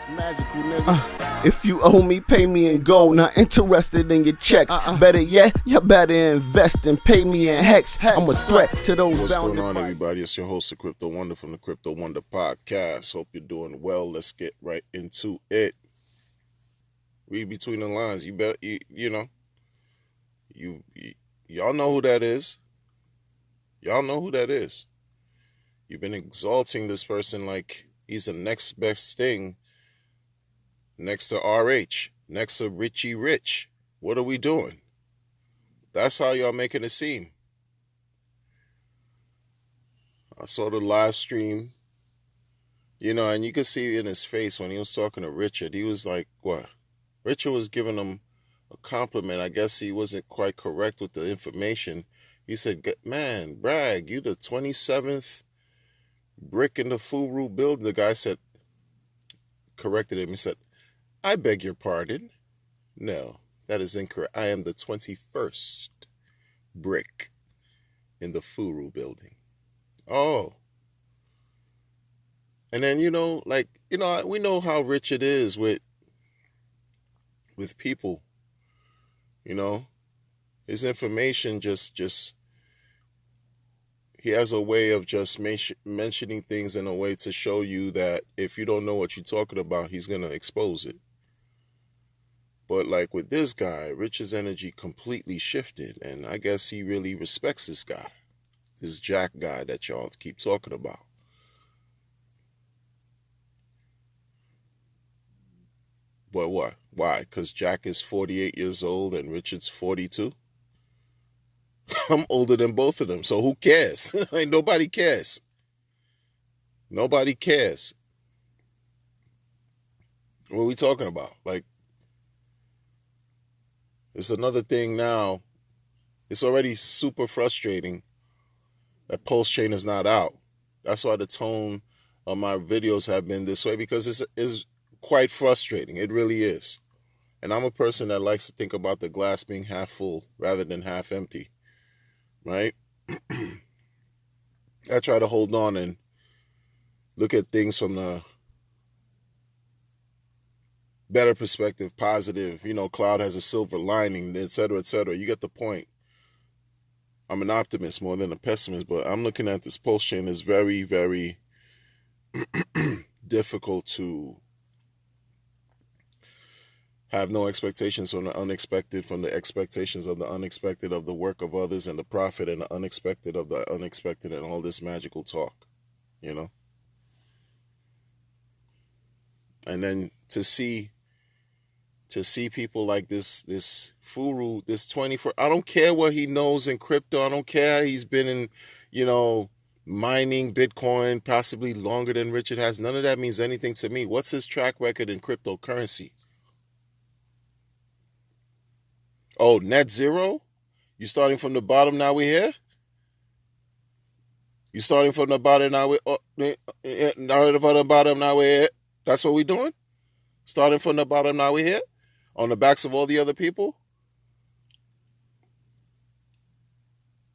Magical nigga. If you owe me, pay me in gold. Not interested in your checks. Better yet, you better invest and pay me in hex. I'm a threat to those. What's going on, everybody? It's your host, the Crypto Wonder from the Crypto Wonder Podcast. Hope you're doing well. Let's get right into it. Read between the lines. You better, y'all know who that is. Y'all know who that is. You've been exalting this person like he's the next best thing next to RH, next to Richie Rich. What are we doing? That's how y'all making it seem. I saw the live stream, and you could see in his face when he was talking to Richard, he was like, what? Richard was giving him a compliment. I guess he wasn't quite correct with the information. He said, man, brag, you the 27th brick in the Furu building. The guy corrected him. He said, I beg your pardon. No, that is incorrect. I am the 21st brick in the Furu building. Oh. And then, we know how rich it is with people. His information just he has a way of just mentioning things in a way to show you that if you don't know what you're talking about, he's going to expose it. But like with this guy, Rich's energy completely shifted. And I guess he really respects this guy, this Jack guy that y'all keep talking about. But what? Why? Because Jack is 48 years old and Richard's 42? I'm older than both of them, so who cares? Nobody cares. Nobody cares. What are we talking about? Like, it's another thing now. It's already super frustrating that Pulse Chain is not out. That's why the tone of my videos have been this way, because it's quite frustrating. It really is. And I'm a person that likes to think about the glass being half full rather than half empty. Right? I try to hold on and look at things from the better perspective, positive, cloud has a silver lining, et cetera, et cetera. You get the point. I'm an optimist more than a pessimist, but I'm looking at this Pulse Chain as very, very difficult to have no expectations from the unexpected, from the expectations of the unexpected, of the work of others and the profit, and the unexpected of the unexpected, and all this magical talk, And then to see people like this Furu, this 24, I don't care what he knows in crypto. I don't care. He's been in, mining Bitcoin possibly longer than Richard has. None of that means anything to me. What's his track record in cryptocurrency? Oh, net zero? You starting from the bottom, now we're here? You starting from the bottom, now we're here? That's what we're doing? Starting from the bottom, now we're here? On the backs of all the other people?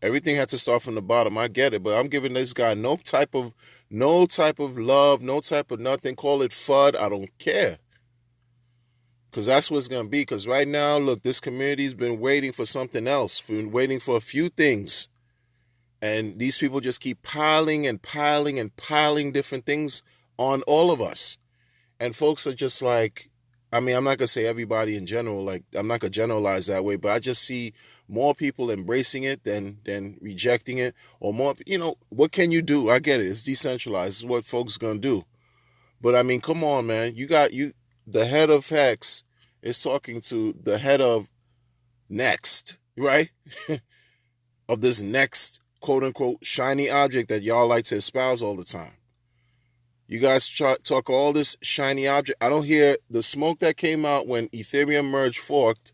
Everything had to start from the bottom. I get it, but I'm giving this guy no type of love, no type of nothing. Call it FUD. I don't care. Because that's what it's going to be. Because right now, look, this community's been waiting for something else, been waiting for a few things. And these people just keep piling and piling and piling different things on all of us. And folks are just like, I'm not going to say everybody in general, like, I'm not going to generalize that way, but I just see more people embracing it than rejecting it, or more, what can you do? I get it. It's decentralized. It's what folks going to do. But come on, man. The head of Hex is talking to the head of Next, right? Of this next, quote unquote, shiny object that y'all like to espouse all the time. You guys talk all this shiny object. I don't hear the smoke that came out when Ethereum merge forked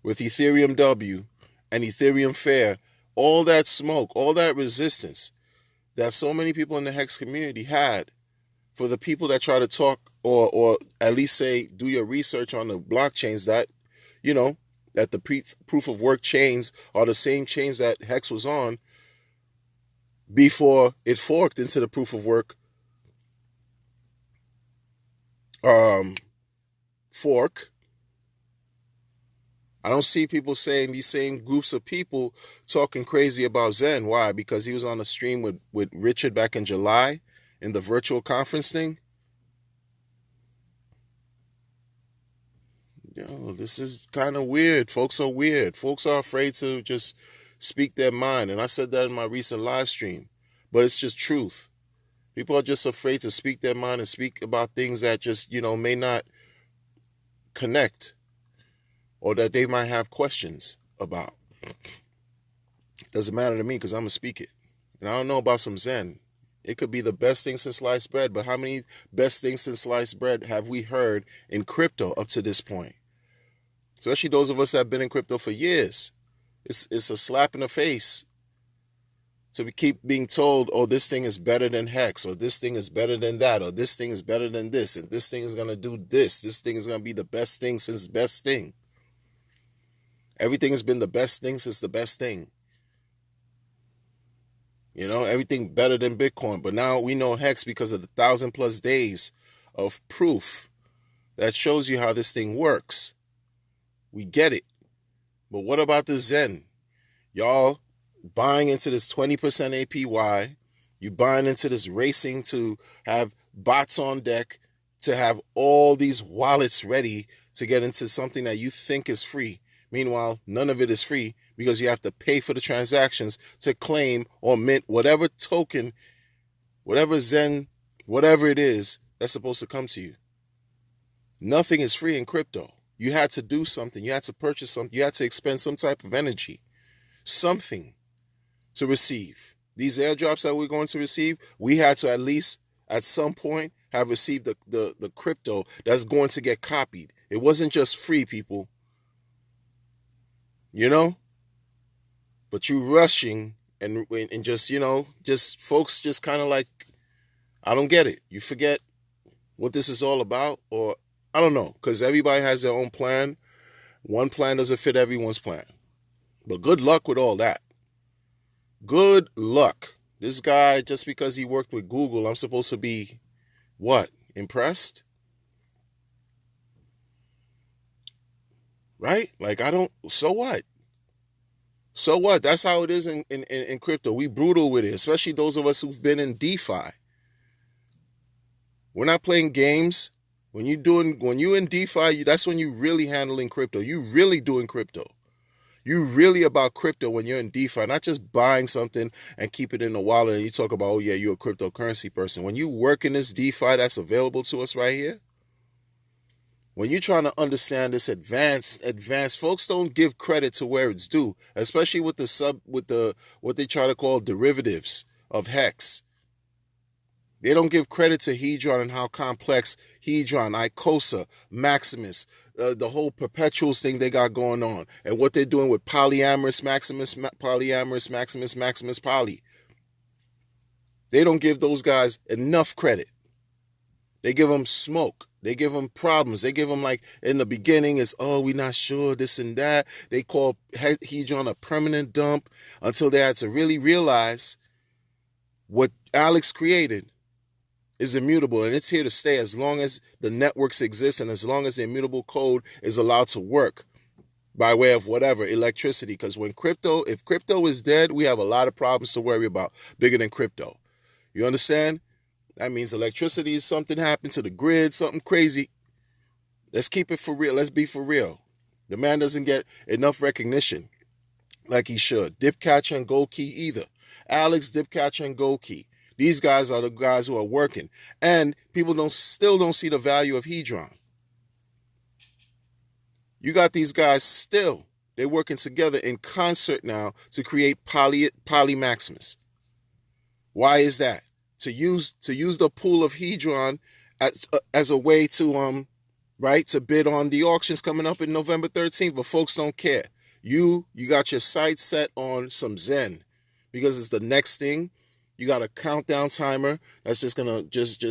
with Ethereum W and Ethereum Fair. All that smoke, all that resistance that so many people in the Hex community had for the people that try to talk or at least say, do your research on the blockchains that, that the proof of work chains are the same chains that Hex was on before it forked into the proof of work fork. I don't see people saying, these same groups of people talking crazy about Zen. Why? Because he was on a stream with Richard back in July in the virtual conference thing. Yo, this is kind of weird. Folks are weird. Folks are afraid to just speak their mind. And I said that in my recent live stream. But it's just truth. People are just afraid to speak their mind and speak about things that just, may not connect, or that they might have questions about. Doesn't matter to me because I'm going to speak it. And I don't know about some Zen. It could be the best thing since sliced bread, but how many best things since sliced bread have we heard in crypto up to this point? Especially those of us that have been in crypto for years. It's a slap in the face to keep being told, oh, this thing is better than Hex, or this thing is better than that, or this thing is better than this, and this thing is going to do this. This thing is going to be the best thing since best thing. Everything has been the best thing since the best thing. Everything better than Bitcoin. But now we know Hex because of the 1,000+ days of proof that shows you how this thing works. We get it. But what about the Zen? Y'all buying into this 20% APY. You buying into this racing to have bots on deck, to have all these wallets ready to get into something that you think is free. Meanwhile, none of it is free because you have to pay for the transactions to claim or mint whatever token, whatever Zen, whatever it is that's supposed to come to you. Nothing is free in crypto. You had to do something. You had to purchase something. You had to expend some type of energy, something to receive. These airdrops that we're going to receive, we had to at least at some point have received the crypto that's going to get copied. It wasn't just free, people. But you rushing and just, just folks just kind of like, I don't get it. You forget what this is all about, or I don't know, because everybody has their own plan. One plan doesn't fit everyone's plan. But good luck with all that. Good luck. This guy, just because he worked with Google, I'm supposed to be, what, impressed? Right? Like, so what? So what? That's how it is in crypto. We brutal with it, especially those of us who've been in DeFi. We're not playing games. When you're in DeFi, that's when you're really handling crypto. You really doing crypto. You really about crypto when you're in DeFi, not just buying something and keep it in the wallet and you talk about, oh yeah, you're a cryptocurrency person. When you work in this DeFi that's available to us right here, when you're trying to understand this advanced, folks don't give credit to where it's due, especially with what they try to call derivatives of Hex. They don't give credit to Hedron and how complex Hedron, Icosa, Maximus, the whole perpetuals thing they got going on, and what they're doing with polyamorous Maximus, polyamorous Maximus, Maximus Poly. They don't give those guys enough credit. They give them smoke. They give them problems. They give them, like, in the beginning, it's, oh, we're not sure, this and that. They call Hedron a permanent dump until they had to really realize what Alex created is immutable, and it's here to stay as long as the networks exist and as long as the immutable code is allowed to work by way of whatever, electricity. Because if crypto is dead, we have a lot of problems to worry about, bigger than crypto. You understand? That means electricity is something happened to the grid, something crazy. Let's keep it for real. Let's be for real. The man doesn't get enough recognition like he should. Dipcatcher and Gold Key either. Alex, Dipcatcher, and Gold Key. These guys are the guys who are working. And people still don't see the value of Hedron. You got these guys still. They're working together in concert now to create Poly Maximus. Why is that? To use the pool of Hedron as a way to to bid on the auctions coming up in November 13th, but folks don't care. You got your sights set on some Zen because it's the next thing. You got a countdown timer that's just gonna just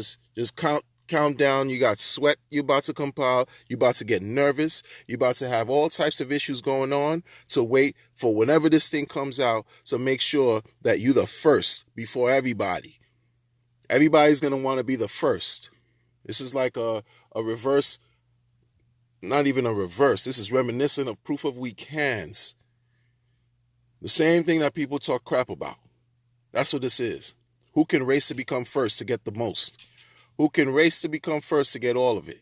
count down. You got sweat you about to compile. You about to get nervous. You about to have all types of issues going on to wait for whenever this thing comes out. So make sure that you the first before everybody. Everybody's gonna want to be the first. This is like a reverse, not even a reverse. This is reminiscent of proof of weak hands. The same thing that people talk crap about. That's what this is. Who can race to become first to get the most? Who can race to become first to get all of it?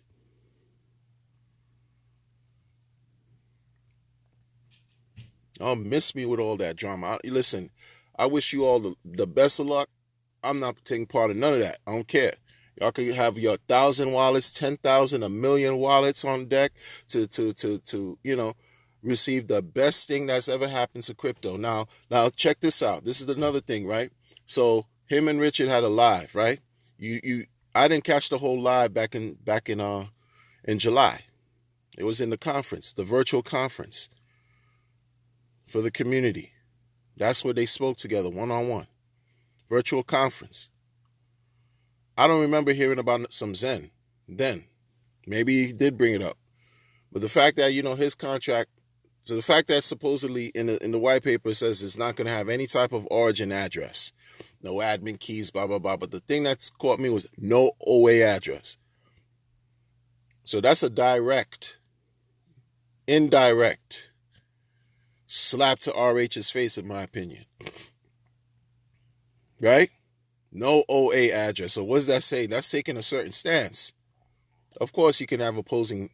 Don't miss me with all that drama. Listen, I wish you all the best of luck. I'm not taking part in none of that. I don't care. Y'all can have your 1,000 wallets, 10,000, 1,000,000 wallets on deck to receive the best thing that's ever happened to crypto. Now check this out. This is another thing, right? So him and Richard had a live, right? I didn't catch the whole live back in July. It was in the conference, the virtual conference for the community. That's where they spoke together, one-on-one. Virtual conference. I don't remember hearing about some XEN then. Maybe he did bring it up. But the fact that, his contract, so the fact that supposedly in the white paper says it's not going to have any type of origin address, no admin keys, blah, blah, blah. But the thing that's caught me was no OA address. So that's a indirect slap to RH's face, in my opinion. Right? No OA address. So what does that say? That's taking a certain stance. Of course, you can have opposing,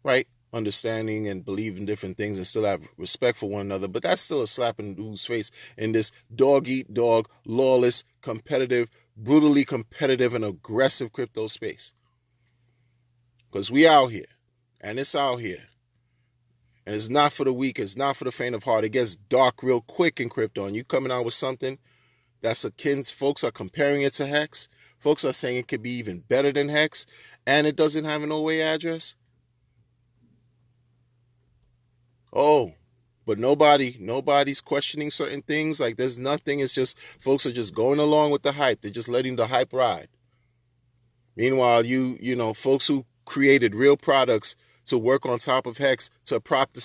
right, understanding and believe in different things and still have respect for one another. But that's still a slap in whose face in this dog-eat-dog, lawless, competitive, brutally competitive, and aggressive crypto space. Because we out here, and it's out here. And it's not for the weak. It's not for the faint of heart. It gets dark real quick in crypto. And you coming out with something that's akin, folks are comparing it to Hex. Folks are saying it could be even better than Hex. And it doesn't have an OA address. Oh, but nobody's questioning certain things. Like there's nothing. It's just folks are just going along with the hype. They're just letting the hype ride. Meanwhile, folks who created real products to work on top of Hex to prop the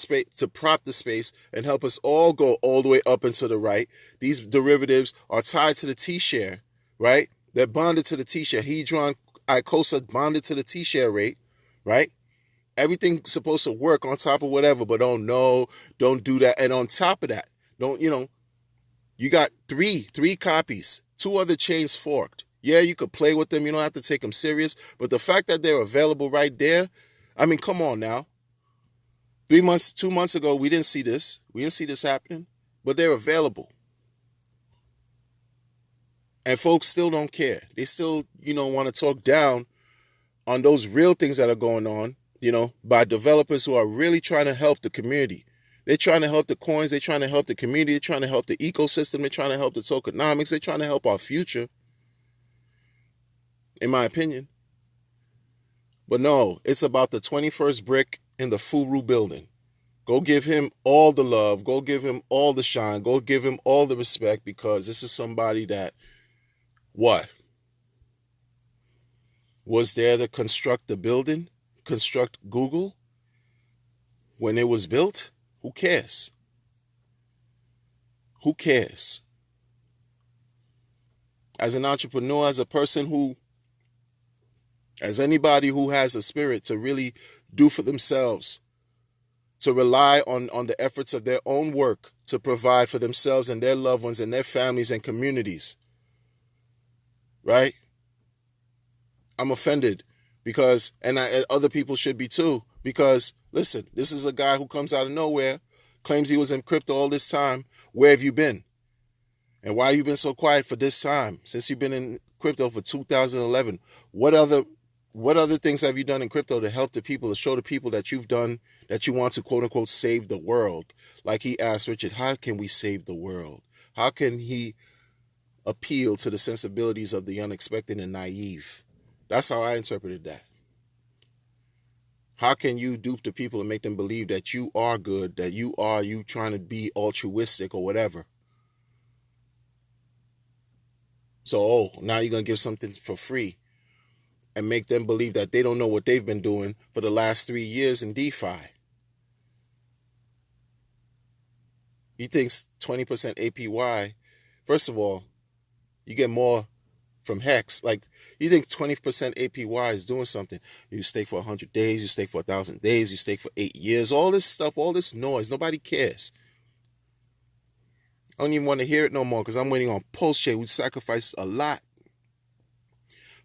space and help us all go all the way up and to the right. These derivatives are tied to the T-share, right? They're bonded to the T-share. Hedron, ICOSA bonded to the T-share rate, right? Everything's supposed to work on top of whatever, but don't do that. And on top of that, you got three copies, 2 other chains forked. Yeah, you could play with them. You don't have to take them serious. But the fact that they're available right there, I mean, come on now. 2 months ago, we didn't see this. We didn't see this happening, but they're available. And folks still don't care. They still, want to talk down on those real things that are going on, by developers who are really trying to help the community. They're trying to help the coins. They're trying to help the community. They're trying to help the ecosystem. They're trying to help the tokenomics. They're trying to help our future, in my opinion. But no, it's about the 21st brick in the Furu building. Go give him all the love. Go give him all the shine. Go give him all the respect, because this is somebody that, was there to construct the building, construct Google when it was built? Who cares? Who cares? As an entrepreneur, as a person as anybody who has a spirit to really do for themselves, to rely on the efforts of their own work to provide for themselves and their loved ones and their families and communities, right? I'm offended because, and other people should be too, because listen, this is a guy who comes out of nowhere, claims he was in crypto all this time. Where have you been? And why have you been so quiet for this time? Since you've been in crypto for 2011, what other things have you done in crypto to help the people, to show the people that you've done, that you want to quote unquote save the world? Like he asked Richard, how can we save the world? How can he appeal to the sensibilities of the unexpected and naive? That's how I interpreted that. How can you dupe the people and make them believe that you are good, that you trying to be altruistic or whatever? So, now you're going to give something for free and make them believe that they don't know what they've been doing for the last 3 years in DeFi. He thinks 20% APY. First of all, you get more from Hex. Like, you think 20% APY is doing something. You stake for 100 days, you stake for 1,000 days, you stake for 8 years, all this stuff, all this noise. Nobody cares. I don't even want to hear it no more because I'm waiting on Pulse Chain. We sacrificed a lot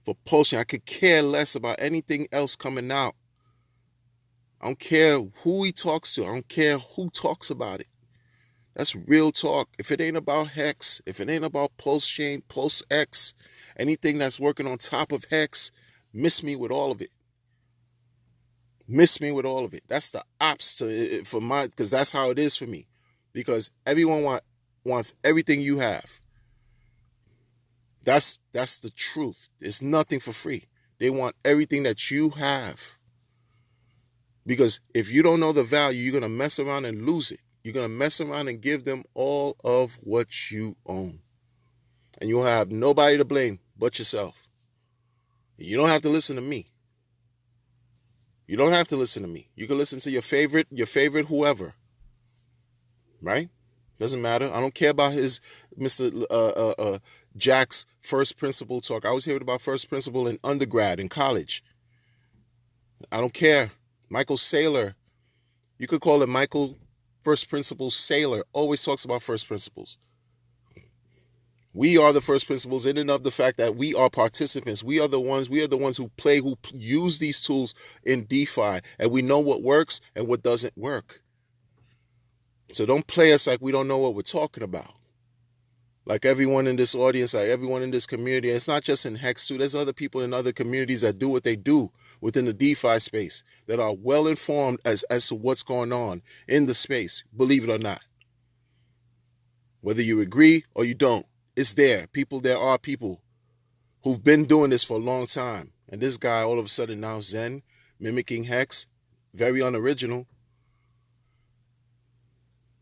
for Pulse Chain. I could care less about anything else coming out. I don't care who he talks to. I don't care who talks about it. That's real talk. If it ain't about Hex, if it ain't about Pulse Chain, Pulse X, anything that's working on top of Hex, miss me with all of it. Miss me with all of it. That's the opposite for my, because that's how it is for me. Because everyone wants everything you have. That's the truth. It's nothing for free. They want everything that you have. Because if you don't know the value, you're going to mess around and lose it. You're going to mess around and give them all of what you own. And you'll have nobody to blame but yourself. You don't have to listen to me. You don't have to listen to me. You can listen to your favorite whoever. Right? Doesn't matter. I don't care about his Mr. Jack's first principle talk. I was hearing about first principle in undergrad, in college. I don't care. Michael Saylor, you could call it Michael First Principles Saylor, always talks about first principles. We are the first principles in and of the fact that we are participants. We are the ones who play, who use these tools in DeFi, and we know what works and what doesn't work. So don't play us like we don't know what we're talking about. Like everyone in this audience, like everyone in this community, and it's not just in Hex too, there's other people in other communities that do what they do within the DeFi space that are well informed as to what's going on in the space, believe it or not. Whether you agree or you don't, it's there. There are people who've been doing this for a long time. And this guy all of a sudden now Zen, mimicking Hex, very unoriginal.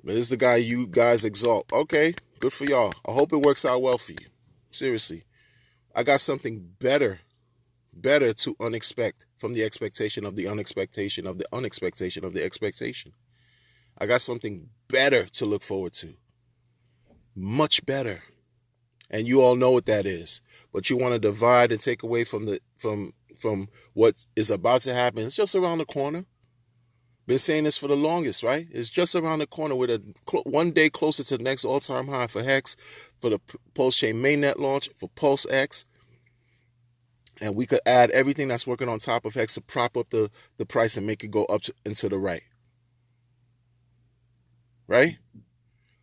But this is the guy you guys exalt. Okay, good for y'all. I hope it works out well for you. Seriously. I got something better to unexpect from the expectation of the unexpectation of the unexpectation of the expectation. I got something better to look forward to. Much better. And you all know what that is. But you want to divide and take away from what is about to happen. It's just around the corner. Been saying this for the longest, right? It's just around the corner. With one day closer to the next all-time high for Hex, for the Pulse Chain mainnet launch, for Pulse X. And we could add everything that's working on top of Hex to prop up the price and make it go up and to the right. Right?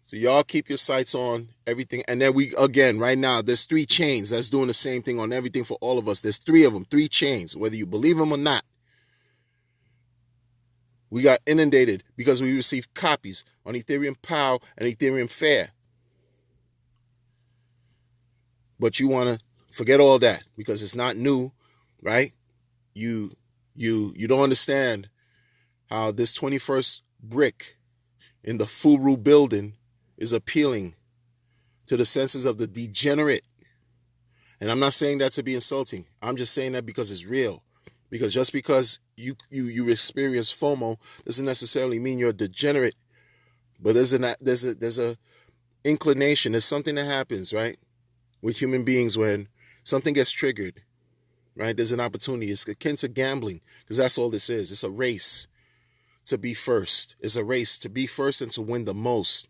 So y'all keep your sights on everything. And then right now, there's 3 chains that's doing the same thing on everything for all of us. There's 3 of them, 3 chains, whether you believe them or not. We got inundated because we received copies on Ethereum POW and Ethereum Fair. But you want to forget all that because it's not new, right? You don't understand how this 21st brick in the Furu building is appealing to the senses of the degenerate. And I'm not saying that to be insulting. I'm just saying that because it's real. Because just because you experience FOMO doesn't necessarily mean you're a degenerate. But there's a inclination. There's something that happens, right, with human beings when something gets triggered, right? There's an opportunity. It's akin to gambling because that's all this is. It's a race to be first. It's a race to be first and to win the most.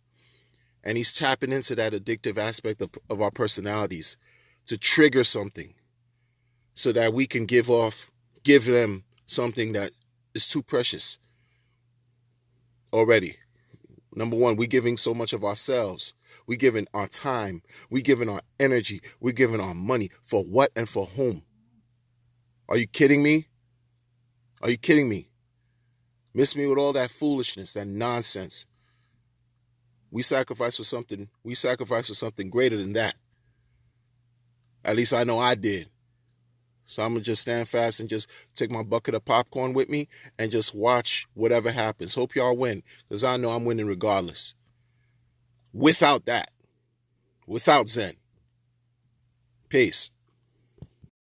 And he's tapping into that addictive aspect of our personalities to trigger something so that we can give them something that is too precious already. Number one, we're giving so much of ourselves. We're giving our time. We're giving our energy. We're giving our money. For what and for whom? Are you kidding me? Are you kidding me? Miss me with all that foolishness, that nonsense. We sacrifice for something. We sacrifice for something greater than that. At least I know I did. So I'm going to just stand fast and just take my bucket of popcorn with me and just watch whatever happens. Hope y'all win, because I know I'm winning regardless. Without that. Without Zen. Peace.